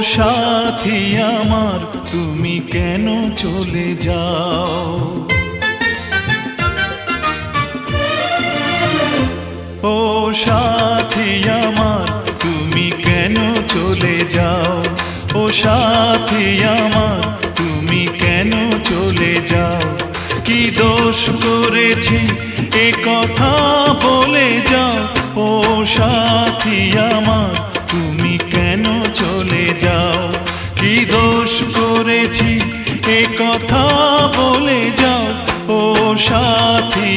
সাথী আমার তুমি কেন চলে যাও? ও সাথী আমার তুমি কেন চলে যাও? ও সাথী আমার তুমি কেন চলে যাও? কি দোষ করেছি এ কথা বলে যাও? ও সাথী আমার তুমি কেন চলে যাও? কি দোষ করেছি এ কথা বলে যাও? ও সাথী